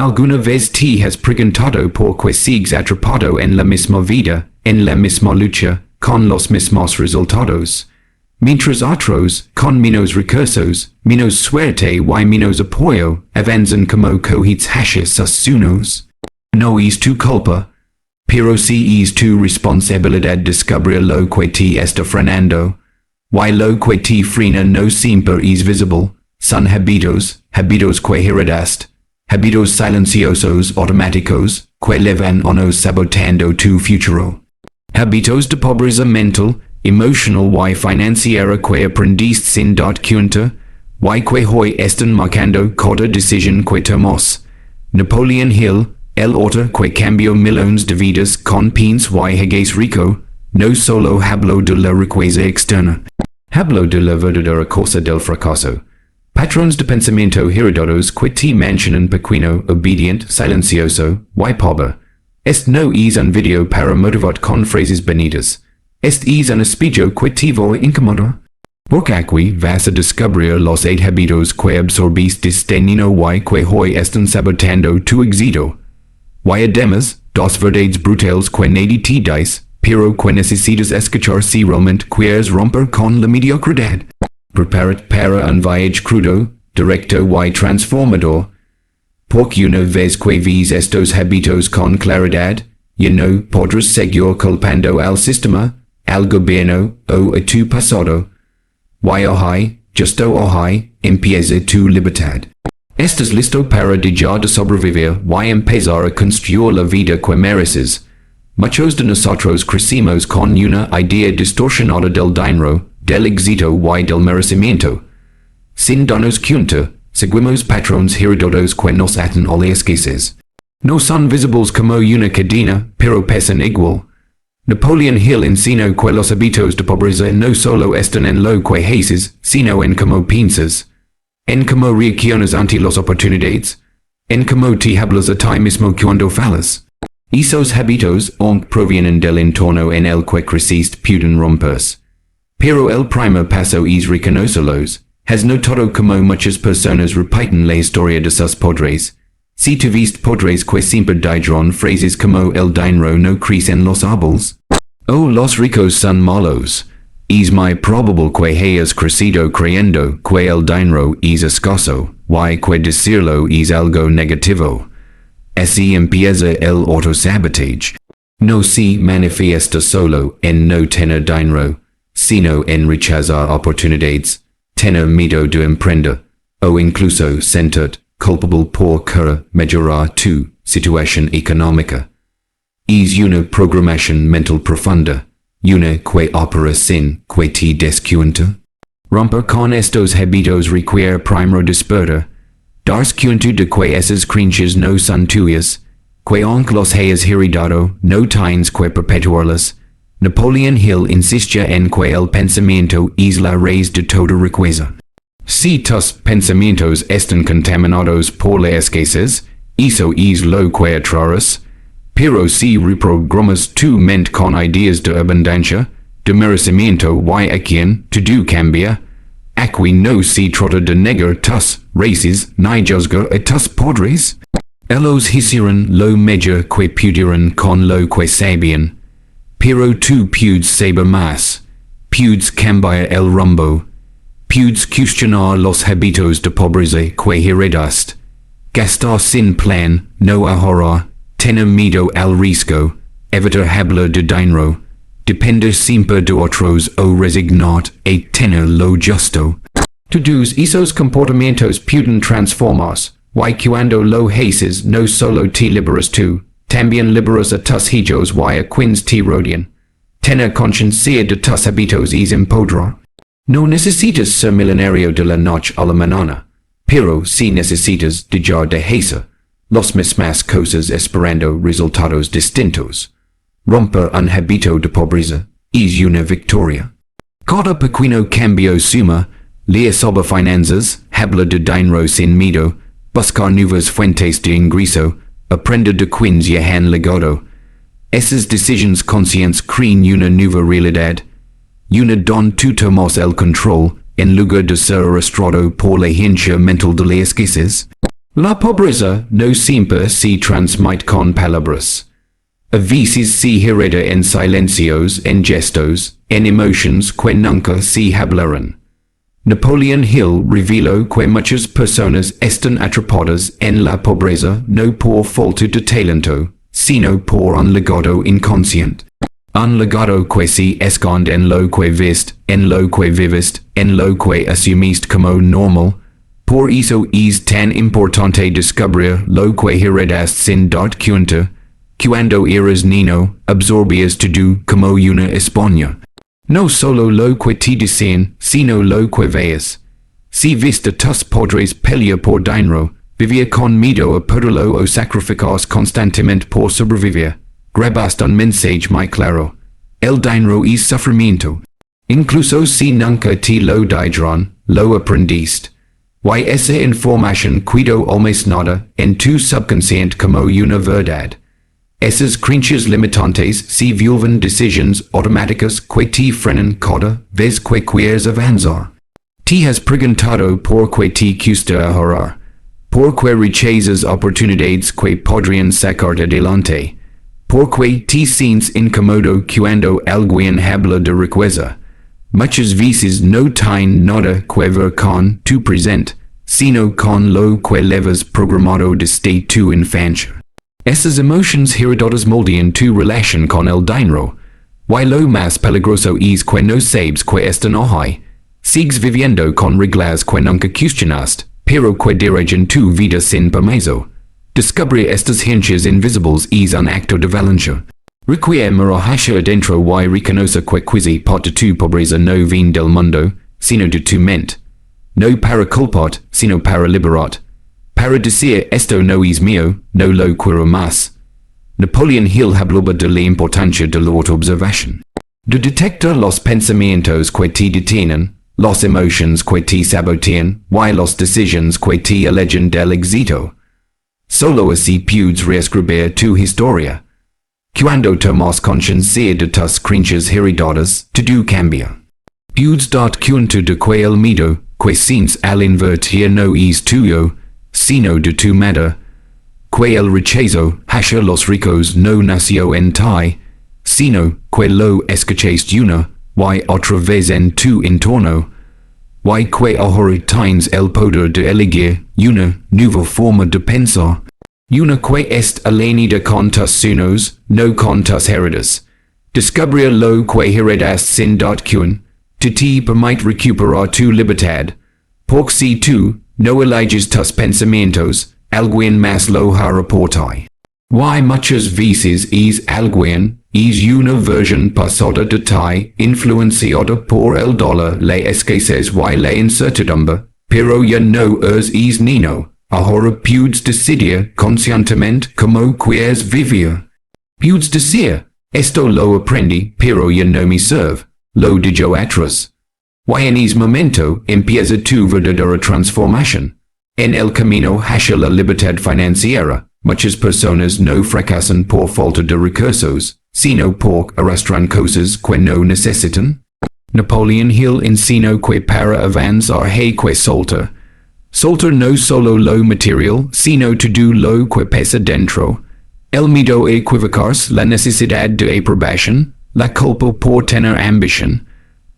alguna vez te has preguntado por qué sigues atrapado en la misma vida, en la misma lucha, con los mismos resultados? Mientras otros, con menos recursos, menos suerte y menos apoyo, avanzan como cohetes hashes unos. No es tu culpa, pero si es tu responsabilidad descubrir lo que te está frenando. Y lo que te frena no siempre es visible, son hábitos, hábitos que heredaste, hábitos silenciosos automáticos, que llevan años saboteando tu futuro. Hábitos de pobreza mental, emotional y financiera que aprendiste sin darte cuenta, y que hoy están marcando cada decisión que tomas. Napoleon Hill, el autor que cambió millones de vidas con pins y hagas rico, no solo habló de la riqueza externa. Habló de la verdadera cosa del fracaso. Patrones de pensamiento heredados que te mantienen pequeño, obediente, silencioso, y pobre. Este no es un video para motivar con frases bonitas. Este es un espejo que te va a incomodar. Porque aquí vas a descubrir los hábitos que absorbiste desde niño y que hoy están saboteando tu éxito. Y además, dos verdades brutales que nadie te dice, pero que necesitas escuchar si realmente quieres romper con la mediocridad. Prepárate para un viaje crudo, directo y transformador. Porque una vez que ves estos hábitos con claridad, ya no podrás seguir culpando al sistema, al gobierno o a tu pasado. Y hoy, justo hoy, empieza tu libertad. Estás listo para dejar de sobrevivir y empezar a construir la vida que mereces. Muchos de nosotros crecimos con una idea distorsionada del dinero, del éxito y del merecimiento. Sin darnos cuenta, seguimos patrones heredados que nos atan a la escasez. No son visibles como una cadena, pero pesan igual. Napoleon Hill enseñó que los hábitos de pobreza no solo están en lo que haces, sino en cómo piensas. En cómo reaccionas ante las oportunidades. En cómo te hablas a ti mismo cuando fallas. Esos hábitos, aunque provienen del entorno en el que creciste, pueden romperse. Pero el primer paso es reconocerlos. Has notado como muchas personas repiten la historia de sus padres. Si tuviste padres que siempre dijeron frases como el dinero no crece en los árboles. O los ricos son malos. Es muy probable que hayas crecido creyendo que el dinero es escaso, y que decirlo es algo negativo. Así empieza el autosabotaje. No se manifiesta solo en no tener dinero, sino en rechazar oportunidades, tener miedo de emprender, o incluso sentirte culpable por querer mejorar tu situación económica. Es una programación mental profunda, una que opera sin que te des cuenta. Romper con estos hábitos requiere primero despertar. Darse cuenta de que esas creencias no son tuyas, que aunque los hayas heredado, no tienes que perpetuarlas. Napoleon Hill insiste en que el pensamiento es la raíz de toda riqueza. Si tus pensamientos están contaminados por la escasez, eso es lo que atraerás. Pero si reprogramas tu mente con ideas de abundancia, de merecimiento y a quien todo cambia, aquí no se trata de negar tus raíces ni juzgar a tus padres. Ellos hicieron lo mejor que pudieron con lo que sabían. Pero tú puedes saber más. Puedes cambiar el rumbo. Puedes cuestionar los hábitos de pobreza que heredaste. Gastar sin plan, no ahorrar, tener miedo al riesgo, evitar hablar de dinero, depender siempre de otros o resignarte a tener lo justo. Todos esos comportamientos pueden transformarse, y cuando lo haces no solo te liberas tú, también liberas a tus hijos y a quienes te rodean. Tener conciencia de tus hábitos es empoderar. No necesitas ser milenario de la noche a la mañana, pero si necesitas dejar de hacer las mismas cosas esperando resultados distintos. Romper un hábito de pobreza es una victoria. Cada pequeño cambio suma, lea sobre finanzas, habla de dinero sin miedo, buscar nuevas fuentes de ingreso, aprender de quienes ya han legado. Esas decisiones conscientes crean una nueva realidad, una donde tú tomas el control, en lugar de ser arrastrado por la hincha mental de la escasez. La pobreza no siempre se transmite con palabras. A veces se hereda en silencios, en gestos, en emotions que nunca se hablaron. Napoleon Hill reveló que muchas personas están atrapadas en la pobreza no por falta de talento, sino por un legado inconsciente. Un legado que se esconde en lo que viste, en lo que viviste, en lo que asumiste como normal. Por eso es tan importante descubrir lo que heredaste sin darte cuenta. Cuando eras niño, absorbías todo como una esponja. No solo lo que te dicen, sino lo que veas. Si viste tus padres pelear por dinero, vivir con miedo a perderlo o sacrificarse constantemente por sobrevivir, grabaste un mensaje muy claro. El dinero es sufrimiento. Incluso si nunca te lo dijeron, lo aprendiste. Y esa información quedó almacenada en tu subconsciente como una verdad. Esas creencias limitantes se vuelven decisiones automáticas que te frenan cada vez que quieres avanzar. Te has preguntado por qué te cuesta ahorrar, por qué rechazas oportunidades que podrían sacarte adelante, por qué te sientes incómodo cuando alguien habla de riqueza. Muchas veces no tiene nada que ver con tu presente, sino con lo que llevas programado desde tu infancia. Esas emociones heredadas moldean tu relación con el dinero. Y lo más peligroso es que no sabes que están ahí. Sigues viviendo con reglas que nunca cuestionaste, pero que dirigen tu vida sin permiso. Descubrir estas hinchas invisibles es un acto de valencia. Requiere mirar hacia adentro y reconocer que quasi parte tu pobreza no viene del mundo, sino de tu mente. No para culparte, sino para liberarte. Para decir esto no es mío, no lo quiero más. Napoleon Hill hablaba de la importancia de la autoobservación. De detectar los pensamientos que te detienen, las emociones que te sabotean, y las decisiones que te alejan del éxito. Solo así puedes reescribir tu historia. Cuando tomas conciencia de tus creencias heredadas, todo cambia. Puedes darte cuenta de que el miedo que sientes al invertir no es tuyo, sino de tu madre, que el rechazo hacia los ricos no nació en ti, sino que lo escuchaste una y otra vez en tu entorno, y que ahora tienes el poder de elegir una nueva forma de pensar, una que est alineada con tus sueños, no con tus heredas. Descubrir lo que heredaste sin darte cuenta, te permite recuperar tu libertad, porque si tú no eliges tus pensamientos, alguien más lo hará por ti. Y muchas veces es alguien, es una versión pasada de ti, influenciada por el dolor, la escasez y la incertidumbre, pero ya no es niño. Ahora puedes decidir conscientemente cómo quieres vivir. Puedes decir, esto lo aprendí, pero ya no me sirve, lo dejo atrás. Y en ese momento empieza tu verdadera transformación. En el camino hacia la libertad financiera, muchas personas no fracasan por falta de recursos, sino porque arrastran cosas que no necesitan. Napoleon Hill enseñó que para avanzar hay que soltar. Soltar no solo lo material, sino todo lo que pesa dentro. El miedo a equivocarse, la necesidad de aprobación, la culpa por tener ambición.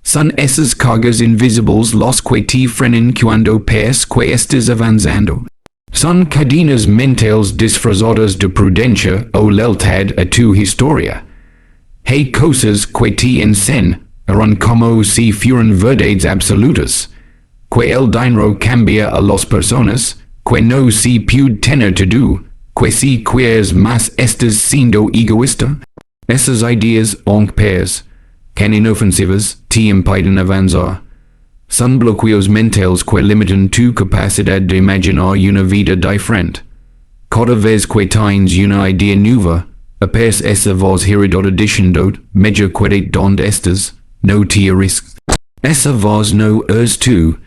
Son esas cargas invisibles los que te frenan cuando piensas que estás avanzando. Son cadenas mentales disfrazadas de prudencia o lealtad a tu historia. Hay cosas que te enseñan como si fueran verdades absolutas. Que el dinero cambia a las personas, que no se puede tener todo, que si quieres más estás siendo egoísta. Esas ideas, aunque peores, can inofensivas, te impiden avanzar. Son bloqueos mentales que limitan tu capacidad de imaginar una vida diferente. Cada vez que tienes una idea nueva, apenas esa voz heredada diciendo, mejor quédate donde estás, no te arriesgues. Esa voz no es tú,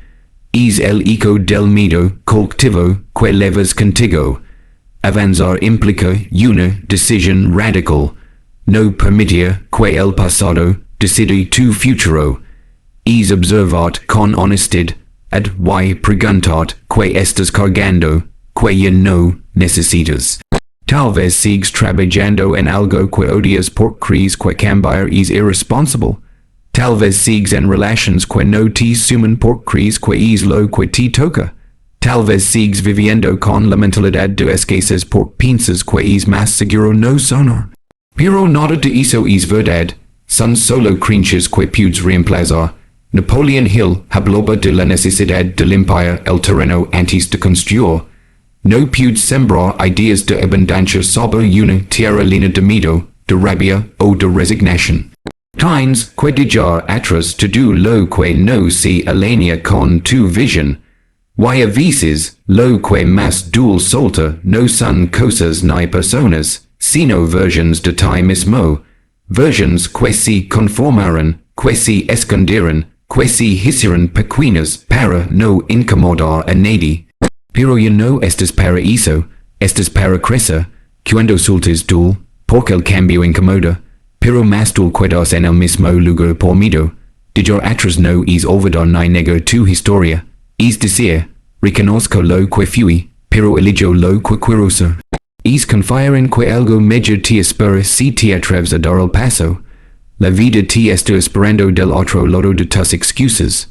es el eco del miedo colectivo que llevas contigo. Avanzar implica una decisión radical. No permitir que el pasado decida tu futuro. Es observarte con honestidad y preguntarte que estás cargando, que ya no necesitas. Tal vez sigues trabajando en algo que odias porque crees que cambiar es irresponsible. Tal vez sigues en relations que no te suman porque crees que es lo que te toca. Tal vez sigues viviendo con la mentalidad de escasez porque piensas que es más seguro no sonar. Pero nada de eso es verdad. Son solo creencias que puedes reemplazar. Napoleon Hill hablaba de la necesidad de limpiar el terreno antes de construir. No puedes sembrar ideas de abundancia sobre una tierra llena de miedo, de rabia o de resignación. Tienes que dejar atrás todo lo que no se alinea con tu visión. Y a veces, lo que más dulce solta no son cosas ni personas, sino versiones de ti mismo. Versiones que se conformaron, que se escondieron, que se hicieron pequeñas para no incomodar a nadie. Pero ya no estás para eso, estás para crecer. Cuando soltes dul, porque el cambio incomoda, pero más dul quedas en el mismo lugar por miedo. Dejar atrás no es olvidar ni negar tu historia, es decir, reconozco lo que fui, pero elijo lo que quiero ser. Es confiar en que algo mejor te espera si te atreves a dar el paso. La vida te está esperando del otro lado de tus excusas,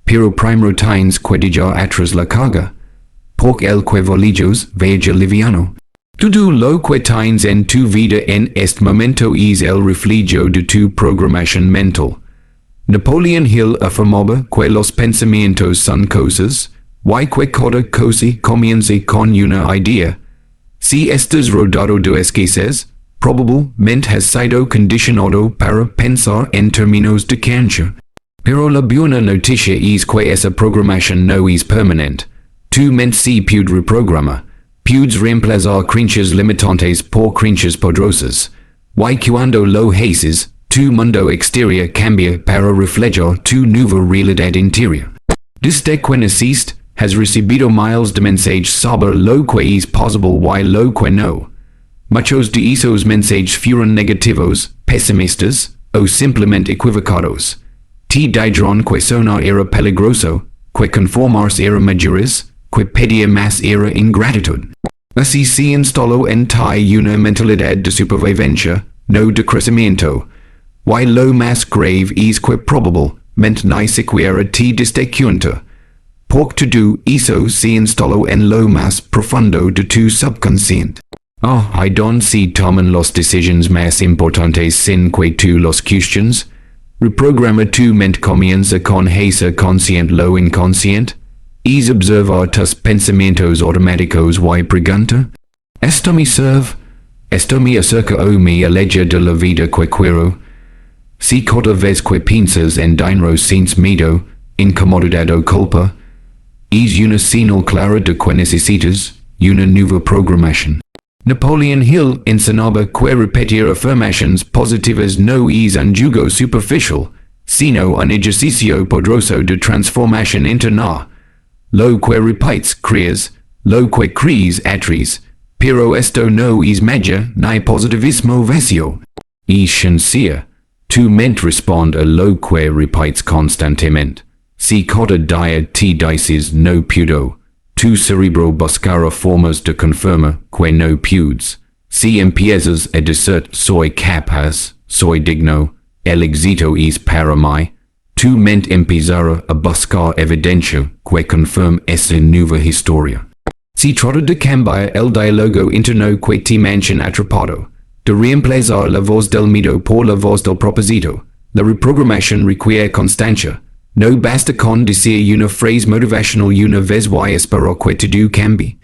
pero primero tienes que dejar atrás la carga, porque el que volillos vaya liviano. Todo lo que tienes en tu vida en este momento es el reflejo de tu programación mental. Napoleon Hill afirmaba que los pensamientos son cosas, y que cada cosa comienza con una idea. Si estás rodeado de escasez, probablemente has sido condicionado para pensar en términos de cancha. Pero la buena noticia es que esa programación no es permanente. Tu mente se puede reprogramar. Puedes reemplazar creencias limitantes por creencias poderosas. Y cuando lo haces, tu mundo exterior cambia para reflejar tu nueva realidad interior. Desde que naciste, has recibido miles de mensajes sobre lo que es posible y lo que no. Muchos de esos mensajes fueron negativos, pesimistas, o simplemente equivocados. Te dijeron que sonar era peligroso, que conformarse era mayores, que pedir más era ingratitud. Así se instaló en ti una mentalidad de supervivencia, no de crecimiento. Y lo más grave es que probablemente ni siquiera te diste cuenta. Porque todo eso se instaló en lo más profundo de tu subconsciente. ¿Y dónde se toman las decisiones más importantes sin que tú los cuestiones? Reprograma tu mente comienza con hacer consciente lo inconsciente. Es observar tus pensamientos automáticos y pregunta, ¿esto me sirve? ¿Esto me acerca o me aleja de la vida que quiero? Si cada vez que piensas en dinero sientes miedo, incomodidad o culpa, es una señal clara de que necesitas una nueva programación. Napoleon Hill enseñaba que repetir afirmaciones positivas no es un yugo superficial, sino un ejercicio poderoso de transformación interna. Lo que repites crees, lo que crees atraes, pero esto no es magia ni positivismo vacío. Es ciencia. Tu mente responde a lo que repites constantemente. Si cada día te dices no puedo, tu cerebro buscará formas de confirmar que no puedes. Si empiezas a decir soy capaz, soy digno, el éxito es para mí, tu mente empezará a buscar evidencia que confirme esa nueva historia. Si trata de cambiar el diálogo interno que te mantiene atrapado, de reemplazar la voz del miedo por la voz del propósito, la reprogramación requiere constancia. No basta con decir una frase motivacional una vez y esperar que todo cambie.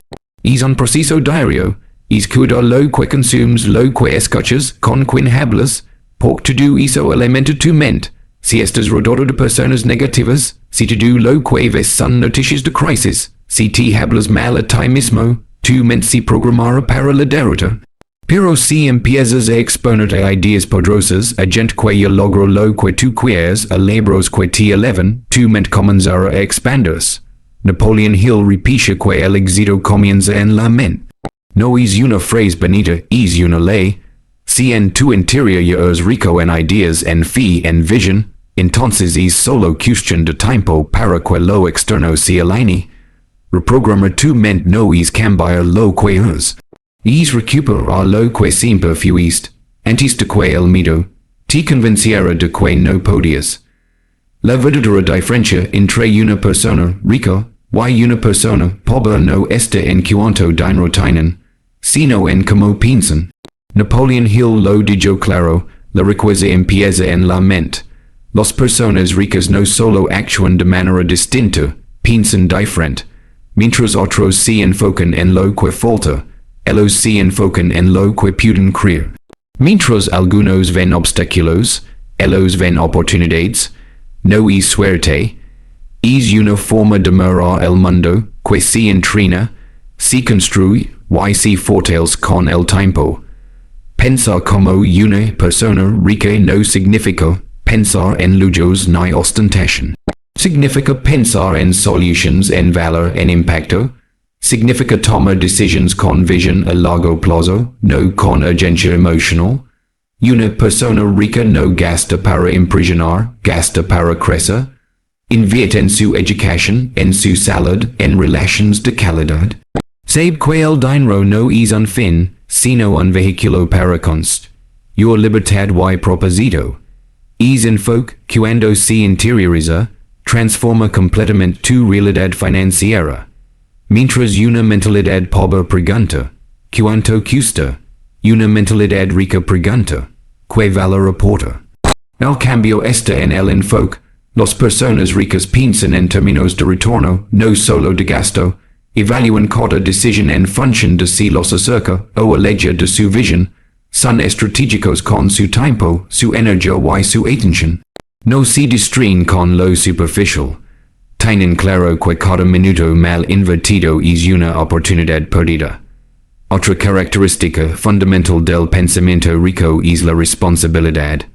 Es un proceso diario, es cuidar lo que consumes, lo que escuchas, con quien hablas, porque todo eso alimenta tu mente. Si estás rodeado de personas negativas, si todo lo que ves son noticias de crisis, si te hablas mal a ti mismo, tu mente se programará para la derrota. Pero si empiezas a exponerte ideas poderosas, a gente que ya logró lo que tú quieres, a libros que te elevan, tu mente comenzará a expandirse. Napoleon Hill repite que el éxito comienza en la mente. No es una frase bonita, es una ley. Si en tu interior ya eres rico en ideas, en fe, en visión, entonces es solo cuestión de tiempo para que lo externo se alinee. reprogrammer tu ment no is cambiar lo que es. Es recuperar lo que siempre fuiste, antes de que el miedo te convenciera de que no podías. La verdadera diferencia entre una persona rica y una persona pobre no está en cuanto dinero tienen, sino en cómo piensan. Napoleon Hill lo dijo claro, la riqueza empieza en la mente. Las personas ricas no solo actúan de manera distinta, piensan diferente, mientras otros se enfocan en lo que falta, ellos se enfocan en lo que pueden creer. Mientras algunos ven obstáculos, ellos ven oportunidades. No es suerte, es una forma de mirar el mundo que se entrena, se construye y se fortalece con el tiempo. Pensar como una persona rica no significa pensar en lujos ni ostentación. Significa pensar en soluciones, en valor, en impacto. Significa tomar decisiones con visión a largo plazo, no con urgencia emocional. Una persona rica no gasta para impresionar, gasta para crecer. Invierte en su educación, en su salud, en relaciones de calidad. Sabe que el dinero no es un fin, sino un vehículo para your libertad y propósito. Es enfoque cuando se interioriza, transforma completamente tu realidad financiera. Mientras una mentalidad pobre pregunta, ¿cuánto cuesta? Una mentalidad rica pregunta, ¿qué valor aporta? El cambio está en el enfoque. Las personas ricas piensan en términos de retorno, no solo de gasto. Evalúan cada decisión en función de si los acerca o aleja de su visión. Son estratégicos con su tiempo, su energía y su atención. No se distraen con lo superficial. Tienen claro que cada minuto mal invertido es una oportunidad perdida. Otra característica fundamental del pensamiento rico es la responsabilidad.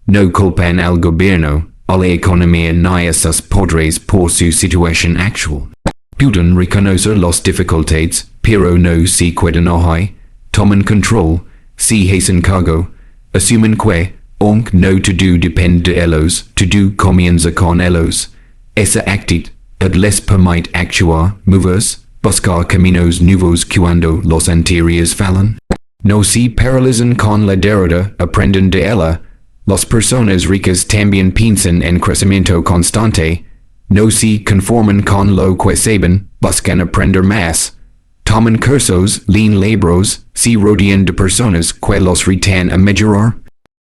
No culpan al gobierno, a la economía ni a sus padres por su situación actual. Pueden reconocer las dificultades, pero no se quedan ahí. Toman control, se hacen cargo, asumen que, aunque no todo depende de ellos, todo comienza con ellos. Esa actitud les permite actuar, moverse, buscar caminos nuevos cuando los anteriores fallan. No se paralizan con la derrota, aprenden de ella. Las personas ricas también piensan en crecimiento constante. No se conforman con lo que saben, buscan aprender más. Toman cursos, leen libros, se rodean de personas que los retan a mejorar.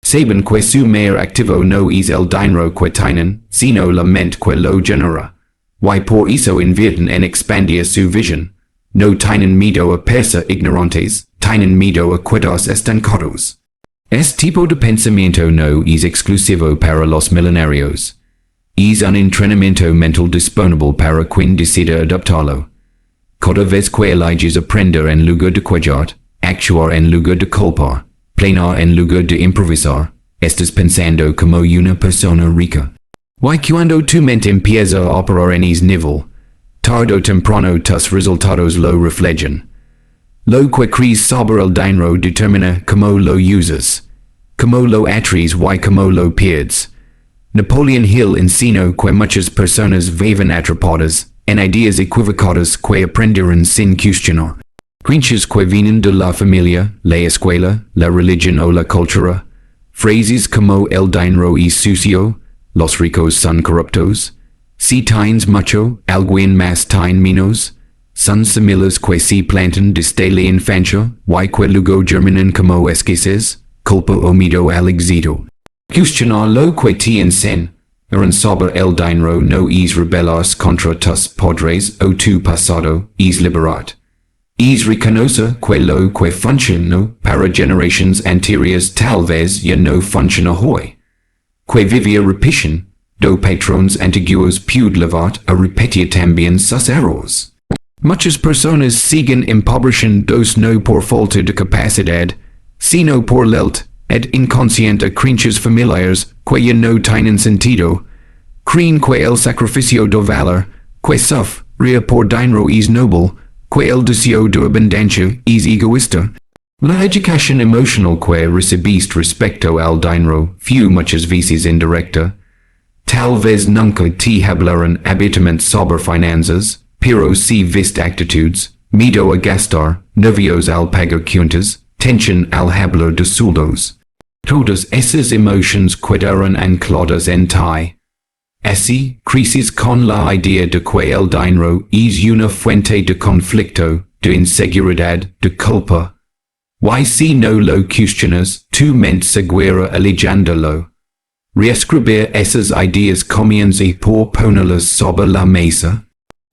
Saben que su mayor activo no es el dinero que tienen, sino la mente que lo genera. Y por eso invierten en expandir su visión. No tienen miedo a perder ignorantes, tienen miedo a quedarse estancados. Este tipo de pensamiento no es exclusivo para los millonarios. Es un entrenamiento mental disponible para quien decida adoptarlo. Cada vez que eliges aprender en lugar de quejar, actuar en lugar de culpar, planear en lugar de improvisar, estás pensando como una persona rica. Y cuando tu mente empieza a operar en ese nivel, tarde o temprano tus resultados lo reflejan. Lo que crees sobre el dinero determina cómo lo usas, cómo lo atraes y cómo lo pierdes. Napoleon Hill enseñó que muchas personas viven atrapadas en ideas equivocadas que aprendieron sin cuestionar. Creencias que vienen de la familia, la escuela, la religión o la cultura. Frases como el dinero es sucio, los ricos son corruptos. Si tienes mucho, alguien más tiene menos. Son semillas que se plantan desde la infancia y que luego germinan como esqueces, culpa o miedo al éxito. Cuestionar lo que te enseñan sobre el dinero no es rebelarse contra tus padres o tu pasado, es liberarte. Es reconocer que lo que funcionó para generaciones anteriores tal vez ya no funciona hoy. Que vivir repetición, do patrones antiguos puede llevar a repetir también sus errores. Muchas personas siguen empobreciéndose no por falta de capacidad, sino por lealtad inconsciente a creencias familiares que ya no tienen sentido. Creen que el sacrificio de valor, que sufrir por dinero es noble, que el deseo de abundancia es egoísta. La educación emocional que recibiste respecto al dinero fue muchas veces indirecta. Tal vez nunca te hablaron abiertamente sobre finanzas, pero si vist actitudes, miedo a gastar, nervios al pagar cuentas, tension al hablar de sueldos. Todas esas emotions quedaron ancladas en ti. Así, crisis con la idea de que el dinero es una fuente de conflicto, de inseguridad, de culpa. Y si no lo cuestionas, tu mente seguirá eligiéndolo. Reescribir esas ideas comienza por ponerlas sobre la mesa.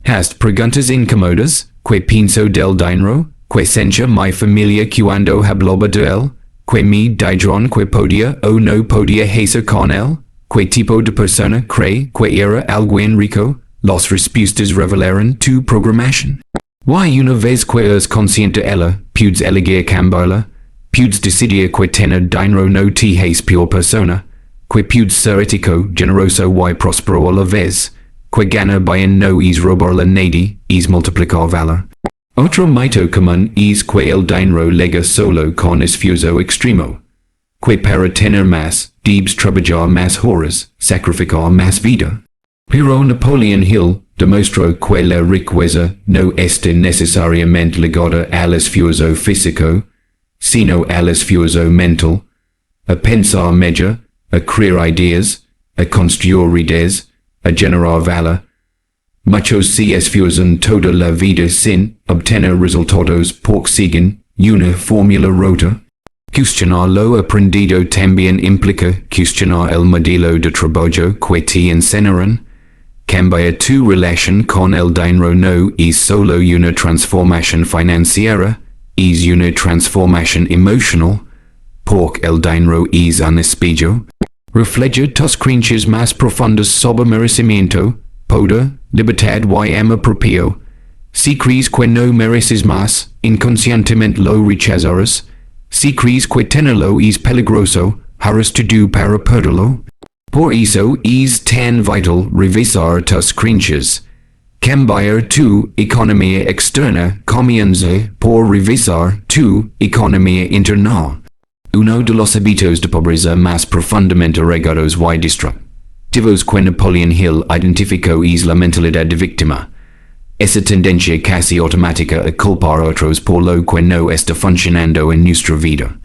Hast preguntas incómodas, que pienso del dinero, que sencha mi familia cuando hablaba de él, que me dijeron que podía o no podía hacer con él, que tipo de persona cree que era alguien rico, las respuestas revelaron tu programación. Y una vez que eres consciente ella, puedes elegir cambiarla, puedes decidir que tener dinero no te hace peor persona, que puedes ser ético, generoso y próspero a la vez, que ganar bien no es robarle a nadie, es multiplicar valor. Otro mito común es que el dinero llega solo con esfuerzo extremo, que para tener más, debes trabajar más horas, sacrificar más vida. Pero Napoleon Hill demostró que la riqueza no está necesariamente ligada al esfuerzo físico, sino al esfuerzo mental, a pensar mejor, a crear ideas, a construir ideas, a generar valor. Muchos se esfuerzan toda la vida sin obtener resultados porque siguen una fórmula rota. Cuestionar lo aprendido también implica cuestionar el modelo de trabajo que te enseñaron. Cambiar tu relación con el dinero no es solo una transformación financiera, es una transformación emocional, porque el dinero es un espejo. Refleja tus creencias más profundas sobre merecimiento, poder, libertad y amor propio. Si crees que no mereces más, inconscientemente lo rechazarás. Si crees que tenerlo es peligroso, harás todo para perderlo. Por eso es tan vital revisar tus creencias. Cambiar tu economía externa comienza por revisar tu economía interna. Uno de los hábitos de pobreza más profundamente arraigados y destructivos que Napoleon Hill identificó es la mentalidad de víctima. Esa tendencia casi automática a culpar a otros por lo que no está funcionando en nuestra vida.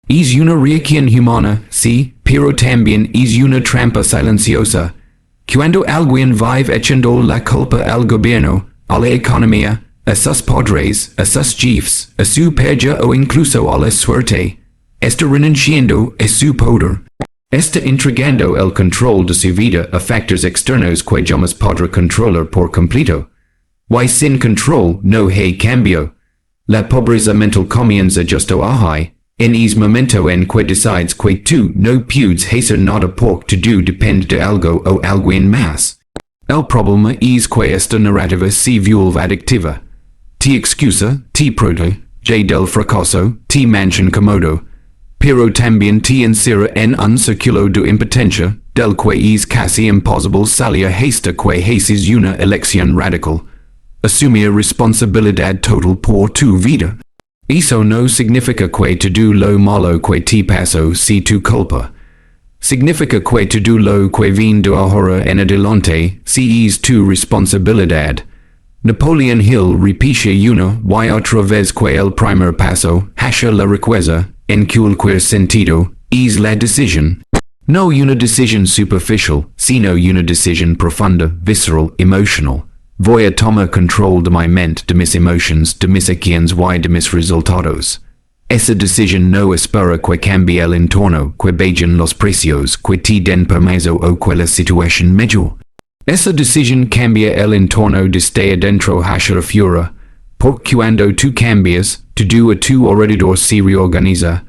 Es una reacción humana, sí, pero también es una trampa silenciosa. Cuando alguien vive echando la culpa al gobierno, a la economía, a sus padres, a sus jefes, a su pareja o incluso a la suerte, está renunciando a su poder. Está entregando el control de su vida a factores externos que jamás podrá controlar por completo. Y sin control no hay cambio. La pobreza mental comienza justo ahí, en ese momento en que decides que tú no puedes hacer nada porque todo depende de algo o alguien más. El problema es que esta narrativa se vuelve adictiva. Te excusa, te protege del fracaso, te mancha cómodo, pero también te encierra en un círculo de impotencia, del que es casi imposible salir hasta que haces una elección radical. Asumir responsabilidad total por tu vida. Eso no significa que todo lo malo que te pasó sea tu culpa. Significa que todo lo que viene de ahora en adelante si es tu responsabilidad. Napoleon Hill repite una y otra vez que el primer paso hacia la riqueza, en cualquier sentido, es la decisión. No una decisión superficial, sino una decisión profunda, visceral, emocional. Voy a tomar control de mi mente, de mis emociones, de mis acciones y de mis resultados. Esa decisión no espera que cambie el entorno, que bajen los precios, que te den permiso o que la situación mejore. Esa decisión cambia el entorno desde adentro hacia afuera, porque cuando tú cambias, todo a tu alrededor se reorganiza.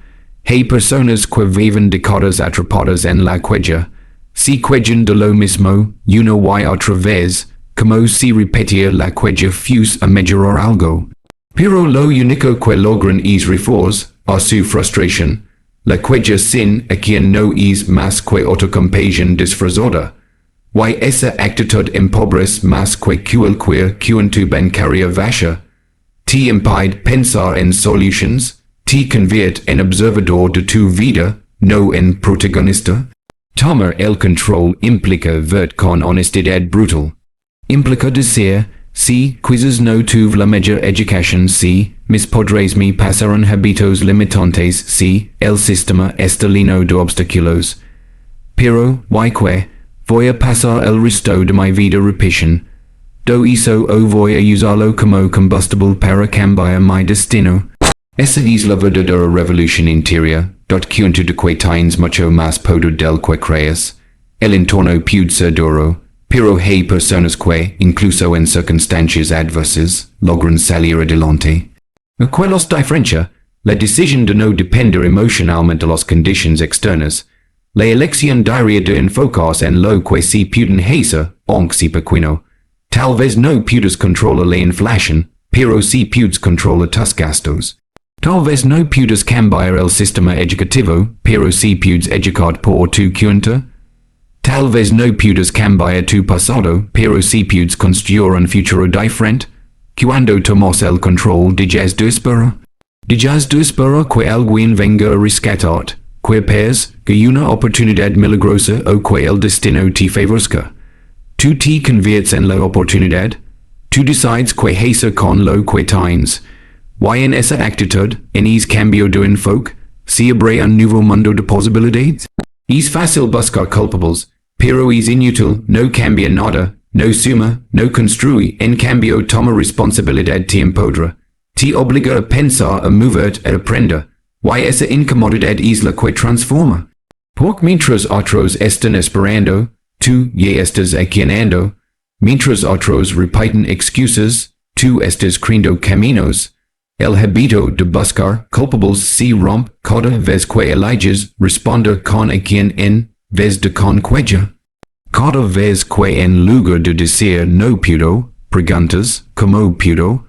Hay personas que viven décadas atrapadas en la cuella, se quejan de lo mismo, una y otra vez, como si repetir la cuella fuese a mejorar algo. Pero lo único que logran es reforzar a su frustración. La cuella sin a quien no es más que autocompasión disfrazada. Y esa actitud empobrece más que cualquier cuenta bancaria vacía. Te impide pensar en soluciones, te convierte en observador de tu vida, no en protagonista. Tomar el control implica ver con honestidad brutal. Implica decir, C. Quizzes no tuve la mejor educación. C. Mis podres me pasaron hábitos limitantes. C. El sistema está lleno de obstáculos. Pero, que voy a pasar el resto de mi vida repetition. Do eso o voy a usarlo como combustible para cambiar mi destino. Esa es la verdadera revolución interior. Cuenta de que tienes mucho más poder del que crees. El entorno puede ser duro, pero hay personas que, incluso en circunstancias adversas, logran salir adelante. ¿Qué los diferencia? La decisión de no depender emocionalmente de las condiciones externas. La elección diaria de enfocarse en lo que sí pueden hacer, aunque sea pequeño. Tal vez no puedas controlar la inflación, pero sí puedes controlar tus gastos. Tal vez no puedas cambiar el sistema educativo, pero sí puedes educar por tu cuenta. Tal vez no puedas cambiar tu pasado, pero sí puedes construir un futuro diferente. Cuando tomas el control, dejas de esperar. Dejas de esperar que alguien venga a rescatarte, que pes, que una oportunidad milagrosa o que el destino te favorezca. Tú te conviertes en la oportunidad. Tú decides que hacer con lo que tienes. Y en esa actitud, en ese cambio de enfoque, se abre un nuevo mundo de posibilidades. Es fácil buscar culpables, pero es inútil, no cambia nada, no suma, no construye, en cambio toma responsabilidad te empodera. Te obliga a pensar, a moverte, a aprender. Y esa incomodidad es la que transforma. Porque mientras otros están esperando, tú ya estás accionando. Mientras otros repiten excusas, tú estás creando caminos. El hábito de buscar culpables se rompe cada vez que eliges responder con a quien en vez de con queja. Cada vez que en lugar de decir no puedo, preguntas ¿cómo puedo?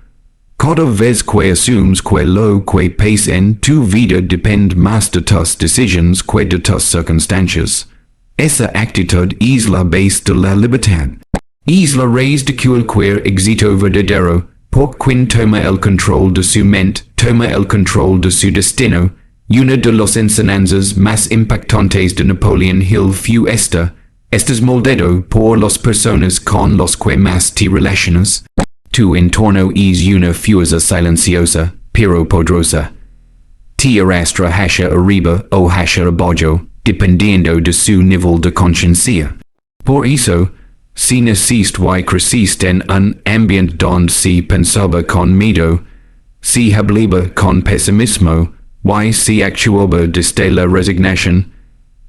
Cada vez que asumes que lo que pasa en tu vida depende más de tus decisiones que de tus circunstancias. Esa actitud es la base de la libertad. Es la raíz de cualquier éxito verdadero. Porque quien toma el control de su mente, toma el control de su destino. Una de las enseñanzas más impactantes de Napoleon Hill fue esta. Estás moldado por las personas con las que más te relacionas. Tu entorno es una fuerza silenciosa, pero poderosa. Te arrastra hacia arriba o hacia abajo, dependiendo de su nivel de conciencia. Por eso, si naciste y creciste en un ambiente donde se pensaba con miedo, si hablaba con pesimismo, y si actuaba desde la resignación,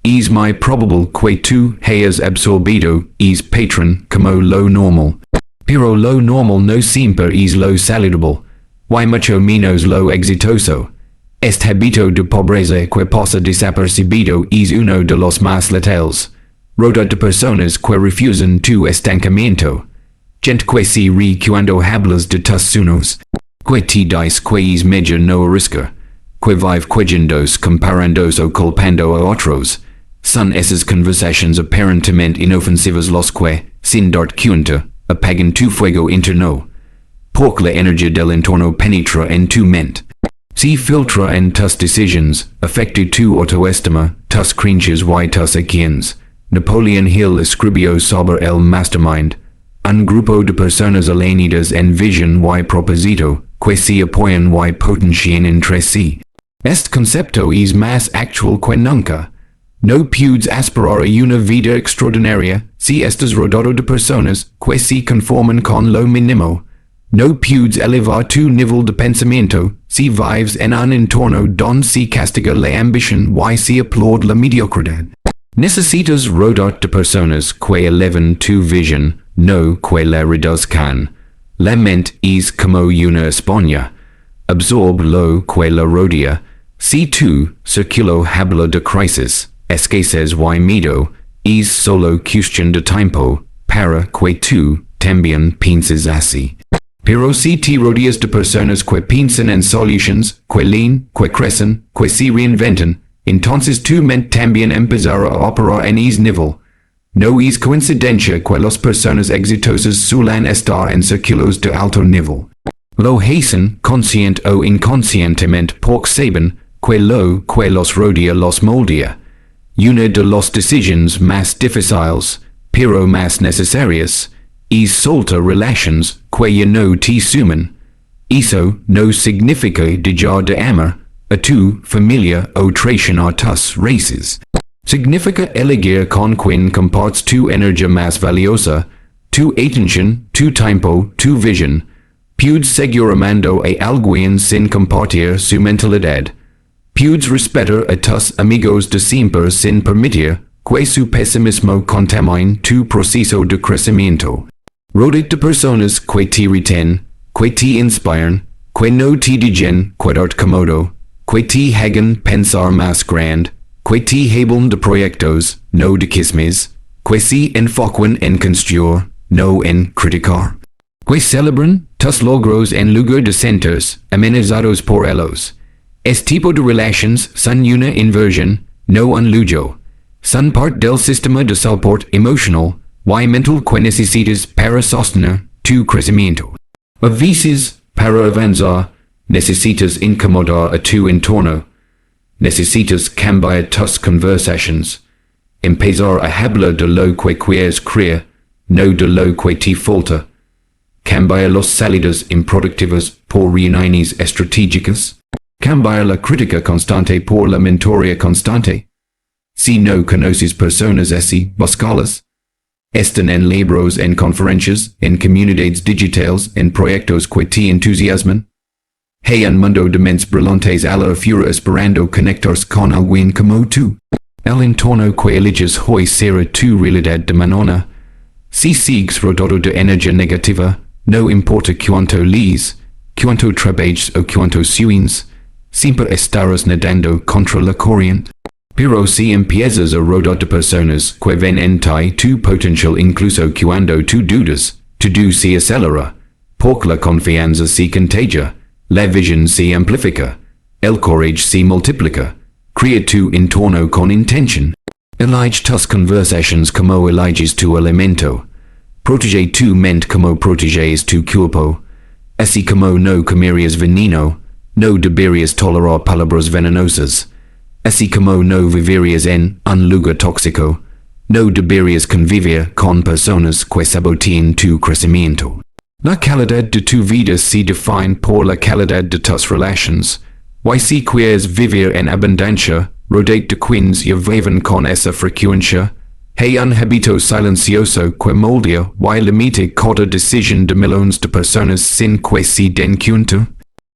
es muy probable que tú hayas absorbido ese patrón como lo normal. Pero lo normal no siempre es lo saludable, y mucho menos lo exitoso. Este hábito de pobreza que pasa desapercibido es uno de los más letales. Rodeado de personas que refusan tu estancamiento. Gente que se ríe cuando hablas de tus sueños. Que te dice que es mejor no arriscar. Que vive quejándose, comparándose o culpando a otros. Son esas conversaciones aparentemente inofensivas los que, sin darte cuenta, apagan tu fuego interno. Porque la energía del entorno penetra en tu mente. Se filtra en tus decisiones, afecta tu autoestima, tus creencias y tus acciones. Napoleon Hill escribió sobre el mastermind, un grupo de personas alineadas en visión y propósito, que se apoyan y potencian entre sí. Este concepto es más actual que nunca. No puedes aspirar a una vida extraordinaria si estás rodeado de personas que se conforman con lo mínimo. No puedes elevar tu nivel de pensamiento si vives en un entorno donde se castiga la ambición y se aplaude la mediocridad. Necesitas rodearte de personas que elevan tu visión, no que la reduzcan. La mente es como una esponja. Absorbe lo que la rodea. Si tu círculo habla de crisis, escasez y miedo, es solo cuestión de tiempo para que tú también pienses así. Pero si te rodeas de personas que piensan en soluciones, que leen, que crecen, que se reinventan, entonces tu mente también empezará a operar en ese nivel. No es coincidencia que las personas exitosas suelen estar en círculos de alto nivel. Lo hacen, consciente o inconscientemente, porque saben que lo que los rodea los moldea. Una de las decisiones más difíciles, pero más necesarias, es solta relations que no te suman. Eso no significa dejar de amar a tu familia o traicionar tus raíces. Significa elegir con quien compartes tu energía más valiosa, tu atención, tu tiempo, tu visión. Puedes seguir amando a alguien sin compartir su mentalidad. Puedes respetar a tus amigos de siempre sin permitir que su pesimismo contamine tu proceso de crecimiento. Rodea de personas que te reten, que te inspiran, que no te dejen quedarte cómodo, que te hagan pensar más grande, que te hablen de proyectos, no de chismes, que se enfoquen en construir, no en criticar. Que celebran tus logros en lugar de sentirse amenizados por ellos. Tipo de relations son una inversión, no un lujo. Son parte del sistema de soporte emocional y mental que necesitas para sostener tu crecimiento. A veces, para avanzar, necesitas incomodar a tu entorno. Necesitas cambiar tus conversations. Empezar a hablar de lo que quieres creer, no de lo que te falta. Cambiar las salidas improductivas por reuniones estratégicas. Cambiar la crítica constante por la mentoría constante. Si no conoces personas así, buscalas. Están en libros, en conferencias, en comunidades digitales, en proyectos que te entusiasman. Hay un mundo de mentes brillantes a la afuera esperando conectarse con alguien como tú. El entorno que eliges hoy será tu realidad de mañana. Si sigues rodeado de energía negativa, no importa cuánto lees, cuánto trabajas o cuánto sueñas, siempre estarás nadando contra la corriente. Pero si empiezas a rodear de personas que ven en ti tu potencial incluso cuando tú dudas, todo se acelera, porque la confianza se contagia, la visión se amplifica, el coraje se multiplica, crea tu entorno con intención. Elige tus conversations como eliges tu alimento. Protege tu mente como proteges tu cuerpo. Así como no comerías veneno, no deberías tolerar palabras venenosas. Así como no vivirías en un lugar tóxico, no deberías convivir con personas que sabotean tu crecimiento. La calidad de tu vida se define por la calidad de tus relaciones. Y si quieres vivir en abundancia, rodeate de quienes viven con esa frecuencia. Hay un hábito silencioso que moldea y limita cada decisión de millones de personas sin que se den cuenta.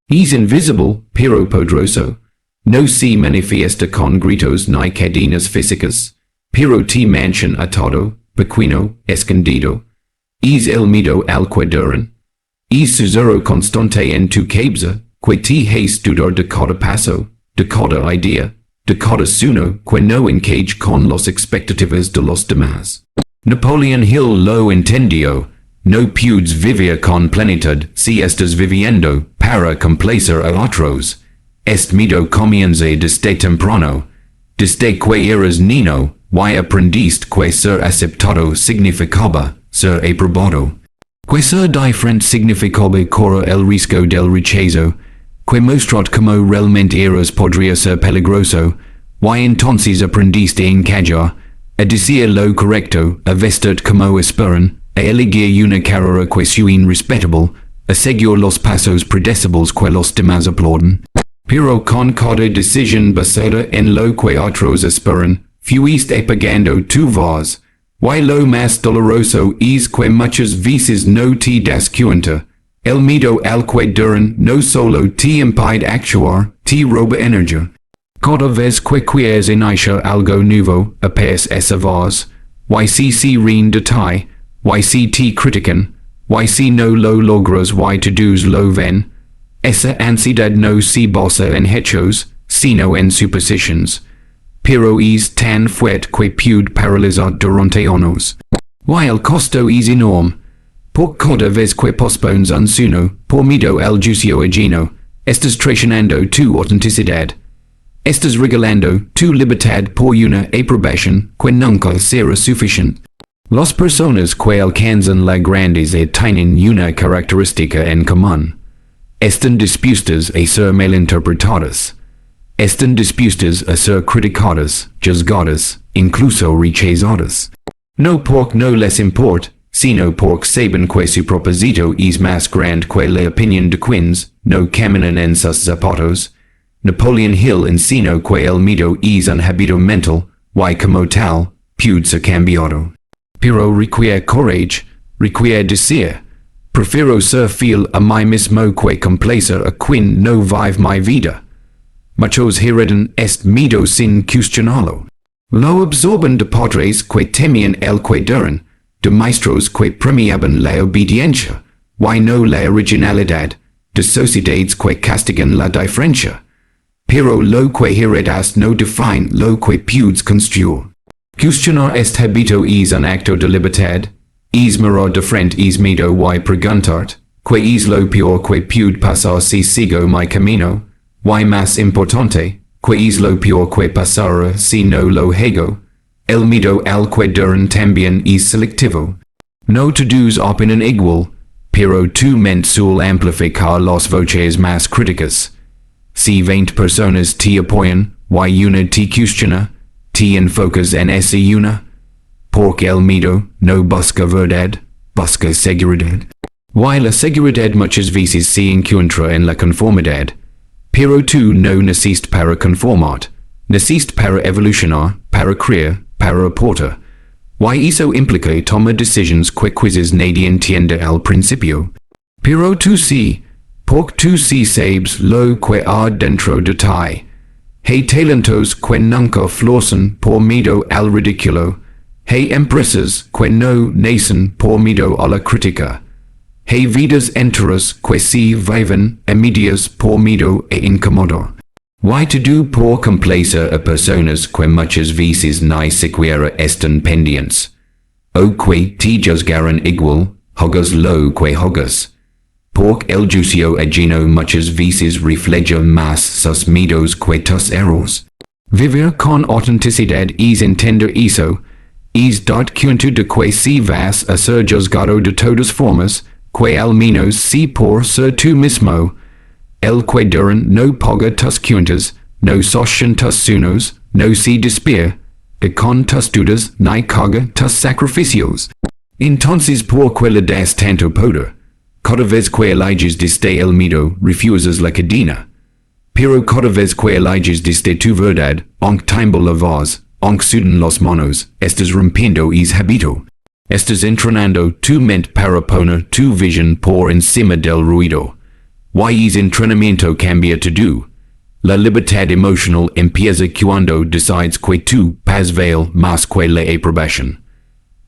Es invisible, pero poderoso. No se manifiesta con gritos ni cadenas físicas, pero te mantiene atado, pequeño, escondido. Es el miedo al que duran. Es susurro constante en tu cabeza, que te hace dudar de cada paso, de cada idea, de cada sueño que no encaja con las expectativas de los demás. Napoleon Hill lo entendió. No puedes vivir con plenitud si estás viviendo para complacer a otros. Este miedo comienza desde temprano. Desde que eras niño, y aprendiste que ser aceptado significaba ser aprobado. Que ser diferente significaba correr el riesgo del rechazo. Que mostrar como realmente eras podría ser peligroso. Y entonces aprendiste a encajar, a decir lo correcto, a vestirte como esperan, a elegir una carrera que suene respetable, a seguir los pasos predecibles que los demás aplauden. Pero con cada decisión basada en lo que otros esperan, fuiste apagando tu voz. Y lo más doloroso es que muchas veces no te das cuenta. El miedo al que duran no solo te impide actuar, te roba energía. Cada vez que quieres iniciar algo nuevo, aparece esa voz. Y si se ríen de ti, y si te critican, y si no lo logras y todos lo ven. Esa ansiedad no se basa en hechos, sino en suposiciones. Pero es tan fuerte que puede paralizar durante años. Y el costo es enorme. Por cada vez que pospones un sueño, por miedo al juicio ajeno, estás traicionando tu autenticidad. Estás regalando tu libertad por una aprobación que nunca será suficiente. Las personas que alcanzan la grandeza tienen una característica en común. Están dispuestas a ser malinterpretadas. Están dispuestas a ser criticadas, juzgadas, incluso rechazadas. No porque no les importa, sino pork saben que su propósito es más grande que la opinión de quienes no caminan en sus zapatos. Napoleon Hill enseñó que el miedo es un hábito mental, y como tal, puede ser cambiado. Pero requiere courage, requiere decir, prefiero ser fiel a mí mismo que complacer a quien no vive mi vida. Muchos heredan este miedo sin cuestionarlo. Lo absorben de padres que temían el que duran, de maestros que premiaban la obediencia, y no la originalidad, de sociedades que castigan la diferencia. Pero lo que heredaste no define lo que puedes construir. Cuestionar este hábito es un acto de libertad, es mirar de frente es miedo y preguntarte, que es lo peor que puede pasar si sigo mi camino, y más importante, que es lo peor que pasará si no lo hago. El miedo al que duran también es selectivo. No todos opinan igual, pero tu mente suele amplificar las voces más críticas. Si 20 personas te apoyan, y una te cuestiona, te enfocas en esa una. Porque el miedo no busca verdad, busca seguridad. Y la seguridad muchas veces se encuentra en la conformidad. Pero tú no naciste para conformarte, naciste para evolucionar, para crear, para aportar. Y eso implica tomar decisiones que quizás nadie entiende al principio. Pero tú sí, porque tú sí sabes lo que hay dentro de ti. Hay talentos que nunca florecen por miedo al ridículo. Hay empresas que no nacen por miedo a la crítica. Hay vidas enteras que se viven a medias por miedo a incomodar. Y todo por complacer a personas que muchas veces ni siquiera están pendientes. O que te juzgaran igual, hagas lo que hagas. Porque el juicio ajeno muchas veces refleja más sus miedos que tus errores. Vivir con autenticidad es entender eso, es darte cuenta de que si vas a ser juzgado de todas formas, que al menos si por ser tú mismo, el que duran no paga tus cuentas, no sostiene tus sueños, no se despierta, y con tus dudas ni carga tus sacrificios. Entonces ¿por qué le das tanto poder? Cada vez que eliges desde el miedo, refusas la cadena. Pero cada vez que eliges desde tu verdad, aunque tiembla la voz, aunque sudan las manos, estás rompiendo ese hábito. Estás entrenando tu mente para poner tu visión por encima del ruido. Y ese entrenamiento cambia todo. La libertad emocional empieza cuando decides que tu paz vale más que la aprobación.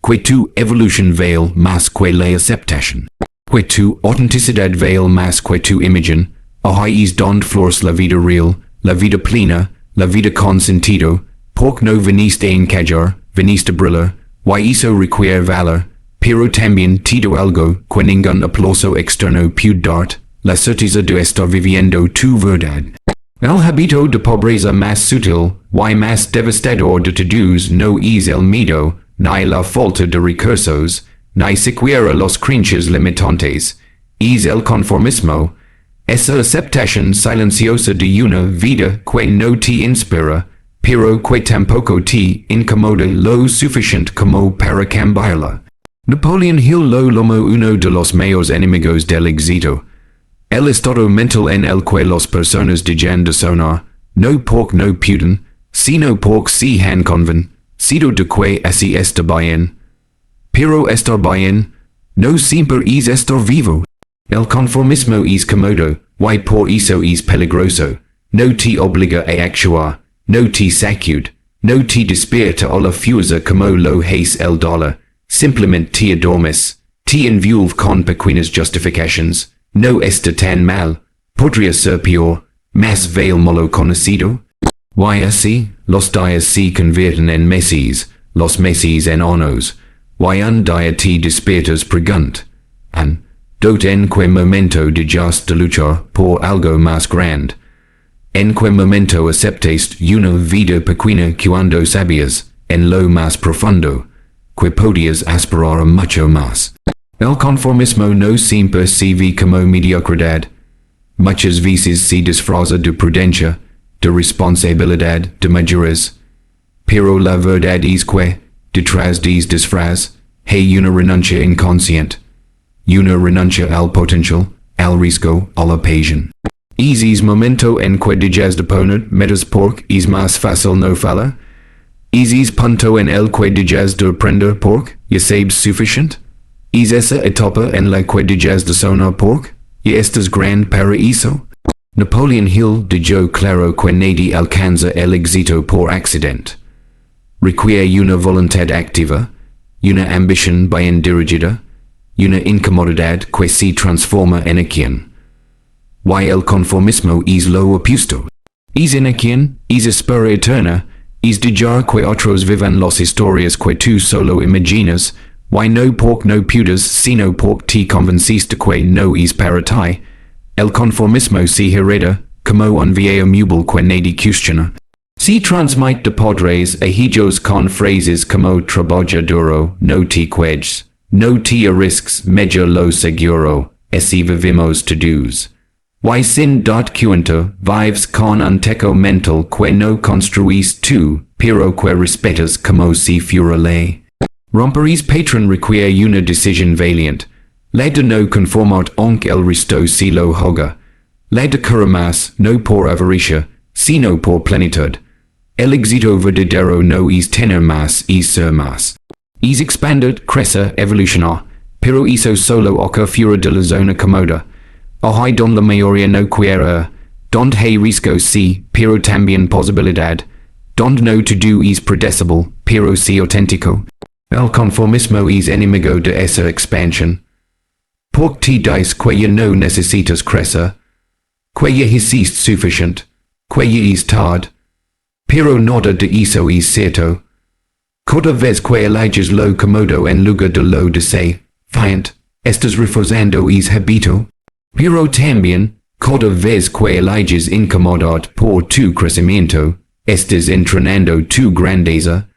Que tu evolución vale más que la aceptación. Que tu autenticidad vale más que tu imagen. Ahí es donde florece la vida real, la vida plena, la vida con sentido, porque no viniste a encajar, viniste a brillar, y eso requiere valor, pero también te do algo que ningún aplauso externo puede darte, la certeza de estar viviendo tu verdad. El hábito de pobreza más sutil, y más devastador de todos no es el miedo, ni la falta de recursos, ni siquiera los creencias limitantes, es el conformismo, esa aceptación silenciosa de una vida que no te inspira, pero que tampoco te incomoda lo suficiente como para cambiarla. Napoleon Hill lo llamó uno de los mayores enemigos del éxito. El estado mental en el que las personas dejan de sonar, no porque no pueden, sino porque se han convencido de que así está bien. Pero estar bien, no siempre es estar vivo. El conformismo es cómodo, y por eso es peligroso. No te obliga a actuar, no te sacude, no te despierta a la fuerza como lo hace el dólar. Simplemente te adormes, te envuelve con pequeñas justificaciones. No está tan mal, podría ser peor, más vale malo conocido. Y así, los días se convierten en meses, los meses en años, y un día te despiertas pregunt, ¿en qué momento dejaste de luchar por algo más grande? ¿En qué momento aceptaste una vida pequeña cuando sabías, en lo más profundo, que podías aspirar a mucho más? El conformismo no siempre se ve como mediocridad. Muchas veces se disfraza de prudencia, de responsabilidad, de madurez. Pero la verdad es que, detrás de disfraz, Hey una renuncia inconscient. Una renuncia al potencial, al riesgo, a la pasión. Es momento en que dejas de poner metas porque es más fácil no fallar. Es punto en el que dejas de aprender porque ya sabes suficiente. Es esa etapa en la que dejas de sonar porque ya estás gran para eso. Napoleon Hill dejó claro que nadie alcanza el éxito por accidente. Requiere una voluntad activa, una ambición bien dirigida, una incomodidad que se transforma en acción. Y el conformismo es lo opuesto. Es inacción, es espera eterna, es dejar que otros vivan las historias que tú solo imaginas, y no porque no puedas, sino porque te convenciste que no es para ti. El conformismo se hereda, como un viejo meuble que nadie cuestiona. Se transmite de padres a hijos con frases como trabaja duro, no te quejes, no te arrisques, mejor lo seguro, así vivimos todos. Y sin darte cuenta, vives con un teco mental que no construís tú, pero que respetas como si fuera ley. Romperis patron requiere una decisión valiente. La de no conformar aunque el resto se lo haga. La de querer más, no por avaricia, sino por plenitud. El éxito verdadero no es tener más, es ser más. Es expandir, crecer, evolucionar, pero eso solo ocurre fuera de la zona cómoda. Hay don la mayoría no quiere, donde hay riesgo sí, pero también posibilidad, donde no todo es predecible, pero sí auténtico. El conformismo es enemigo de esa expansión. Porque te dice que ya no necesitas crecer, que ya hiciste suficiente, que ya es tarde, pero nada de eso es cierto. Cada vez que eliges lo cómodo en lugar de lo desafiante, estás reforzando ese hábito. Pero también, cada vez que eliges incomodarte por tu crecimiento, estás entrenando tu grandeza.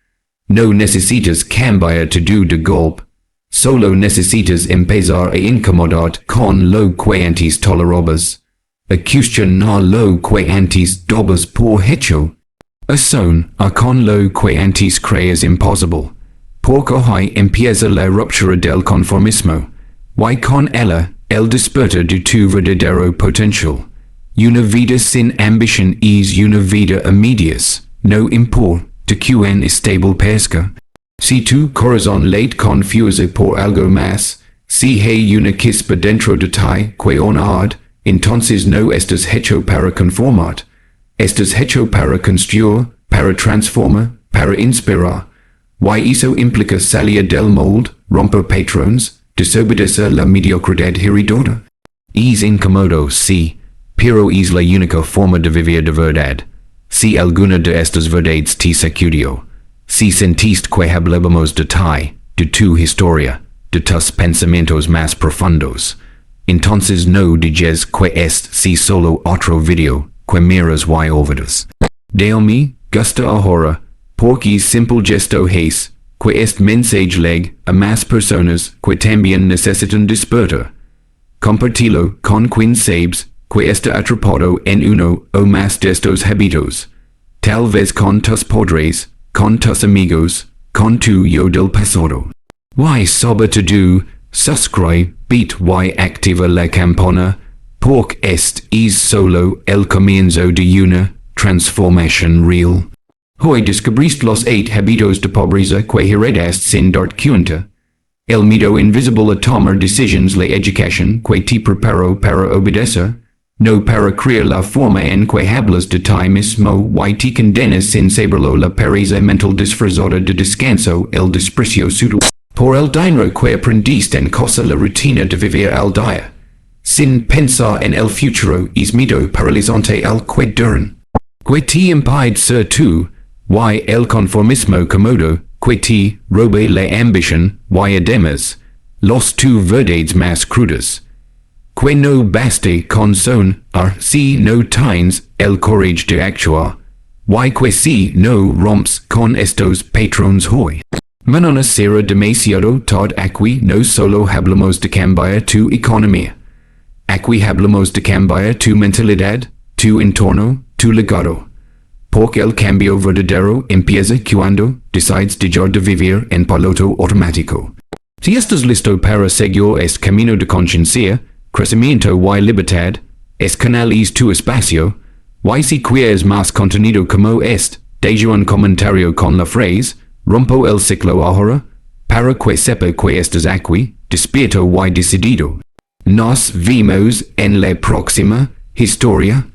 No necesitas cambiar todo de golpe. Solo necesitas empezar a incomodarte con lo que antes tolerabas. A cuestionar lo que antes dabas por hecho. A son a con lo que antes creías imposible. Porque ahí empieza la ruptura del conformismo. Y con ella, el despertar de tu verdadero potencial. Una vida sin ambición es una vida a medias, no importa quen estable pesca. Si tu corazón late confusa por algo más, si hay una chispa dentro de ti que arde, entonces no estás hecho para conformarte. Estás hecho para construir, para transformar, para inspirar. Y eso implica salir del molde, romper patrones, desobedecer la mediocridad heredada. Es incómodo, sí, pero es la única forma de vivir de verdad. Si alguna de estas verdades te sacudió, si sentiste que hablamos de ti, de tu historia, de tus pensamientos más profundos, entonces no digas que si solo otro video que miras y olvidas. De mí, gusta ahora, porque es simple gesto es, que mensaje leg a más personas que también necesitan despertar. Compartilo con quien sabes que está atrapado en uno o más de estos hábitos. Tal vez con tus padres, con tus amigos, con tu yo del pasado. Y sobre todo, suscribe, beat y activa la campana, porque este es solo el comienzo de una transformación real. Hoy descubriste los 8 hábitos de pobreza que heredaste sin darte cuenta. El miedo invisible a tomar decisiones, la educación que te preparó para obedecer, no para crear la forma en que hablas de ti mismo y te condenas sin saberlo, la pereza mental disfrazada de descanso, el desprecio sutil por el dinero que aprendiste en cosa la rutina de vivir al día. Sin pensar en el futuro es miedo paralizante al que duran. Que te impide ser tú, y el conformismo cómodo, que te roba la ambición, y además, los tu verdades más crudas. Que no baste con sonar si no tienes el courage de actuar, y que si no romps con estos patrones hoy. Mañana será demasiado tarde. Aquí no solo hablamos de cambiar tu economía. Aquí hablamos de cambiar tu mentalidad, tu entorno, tu legado. Porque el cambio verdadero empieza cuando decides dejar de vivir en piloto automático. Si estás listo para seguir este camino de conciencia, crecimiento y libertad, este canal es tu espacio. Y si quieres más contenido como este, deja un comentario con la frase, rompo el ciclo ahora, para que sepa que estás aquí, despierto y decidido. Nos vemos en la próxima historia.